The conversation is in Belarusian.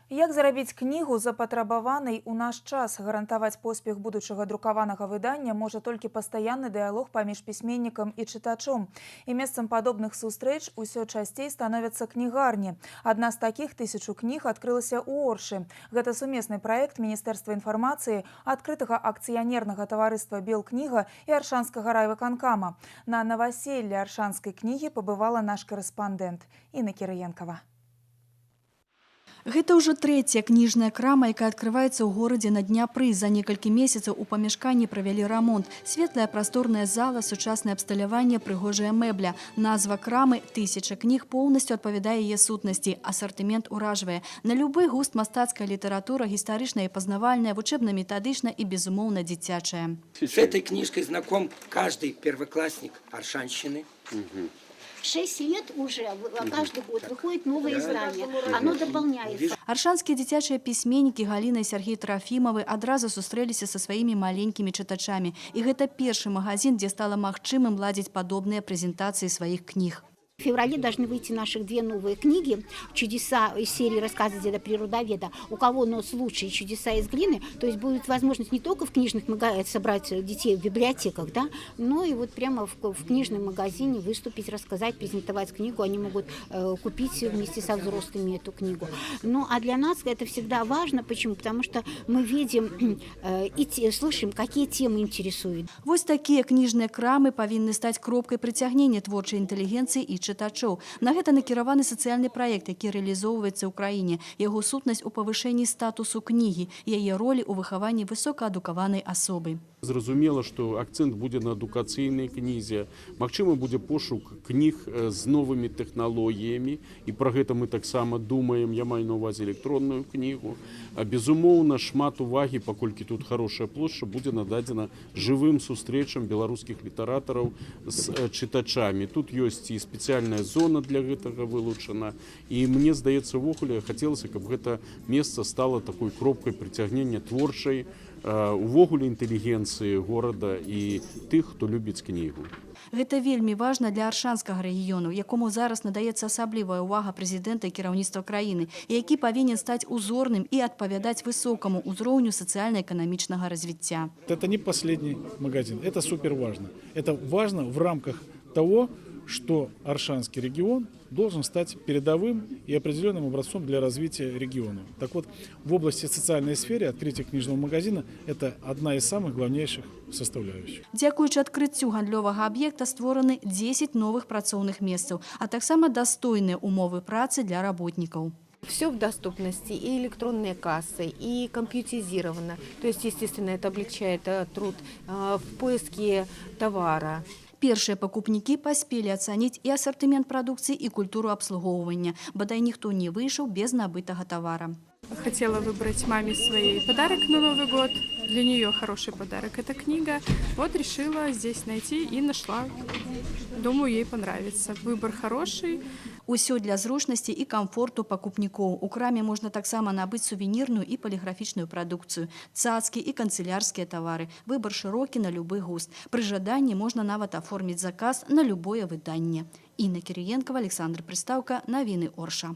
Як зрабіць кнігу запатрабаванай у наш час? Гарантаваць поспех будучага друкаванага выдання можа толькі пастаянны дыялог паміж пісьменнікам і чытачом. І месцам падобных сустрэч усё часцей становяцца кнігарні. Адна з такіх 1000 кніг адкрылася ў Оршы. Гэта сумесны праект Міністэрства інфармацыі, адкрытага акцыянернага таварыства «Белкніга» і Аршанскага райвыканкама. На наваселлі аршанскай кнігі пабывала наш корэспандэнт Інна Кірыенкава. Гэта ўжо трэцяя кніжная крама, якая адкрываецца ў горадзе на Дняпры. За некалькі месяцаў у памяшканні правялі рамонт. Светлая прасторная зала, сучаснае абсталяванне, прыгожая мэбля. Назва крамы «1000 кніг» поўнасцю адпавядае яе сутнасці. Асартымент уражвае. На любы густ мастацкая літаратура, гістарычная і пазнавальная, вучэбна-метадычна і, безумоўна, дзіцячая. С этой книжкой знаком каждый первоклассник Аршанщины. 6 лет уже, каждый год выходит новое издание, оно дополняется. Аршанскія дзіцячыя пісьменнікі Галіна і Сергей Трофімовы адразу сустрэліся са сваімі маленькімі чытачамі. І гэта першы магазин, дзе стала магчымым ладзіць падобныя прэзентацыі сваіх кніг. В феврале должны выйти наши 2 новые книги «Чудеса» из серии «Рассказы деда природоведа». У кого нос лучше и «Чудеса из глины», то есть будет возможность не только в книжных магазинах собрать детей в библиотеках, да, но и вот прямо в книжном магазине выступить, рассказать, презентовать книгу. Они могут купить вместе со взрослыми эту книгу. Ну, а для нас это всегда важно. Почему? Потому что мы видим и слышим, какие темы интересуют. Вось такія кніжныя крамы павінны стаць кропкай прыцягнення творчай інтэлігенцыі і чытачоў. На гэта накіраваны сацыяльны праект, які рэалізоўваецца ў краіне. Яго сутнасць у павышэнні статусу кнігі, яе ролі ў выхаванні высокаадукаванай асобы. Зразумела, што акцэнт будзе на адукацыйнай кнізе. Магчыма, будзе пошук кніг з новымі тэхналогіямі, і пра гэта мы таксама думаем, я маю на ўвазе электронную кнігу. Безумоўна, шмат увагі, паколькі тут хорошая плошча, будзе нададзена жывым сустрэчам беларускіх літаратараў з чытачамі. Тут ёсць і спецыяльная зона для гэтага вылучана. І мне здаецца, увогуле, хацелася, каб гэта месца стала такой кропкай прыцягнення творчай, увогуле інтэлігенцыі горада і тых, хто любіць кнігу. Гэта вельмі важна для аршанскага рэгіёну, якому зараз надаецца асаблівая ўвага прэзідэнта і кіраўніцтва краіны, і які павінен стаць узорным і адпавядаць высокаму ўзроўню сацыяльна-эканамічнага развіцця. Это не последний магазин, это супер важно. Это важно в рамках того, что Аршанский регион должен стать передовым и определенным образцом для развития региона. Так вот, в области социальной сферы открытие книжного магазина – это одна из самых главнейших составляющих. Дзякуючы адкрыццю гандлёвага аб'екта створаны 10 новых працоўных месцаў, а таксама дастойныя умовы працы для работнікаў. Все в доступности, и электронные кассы, и компьютеризировано. То есть, естественно, это облегчает труд в поиске товара. Першыя пакупнікі паспелі ацаніць і асартымент прадукцыі, і культуру абслугоўвання. Бадай ніхто не выйшаў без набытага товара. Хотела выбрать маме своей подарок на Новый год. Для нее хороший подарок – это книга. Вот решила здесь найти и нашла. Думаю, ей понравится. Выбор хороший. Усё для зручнасці і камфорту пакупнікоў. У краме можна таксама набыць сувенірную і паліграфічную прадукцыю, цацкі і канцылярскія тавары. Выбар шырокі на любы густ. Пры жаданні можна нават аформіць заказ на любое выданне. Інна Кірыенкава, Александр Прыстаўка, навіны Орша.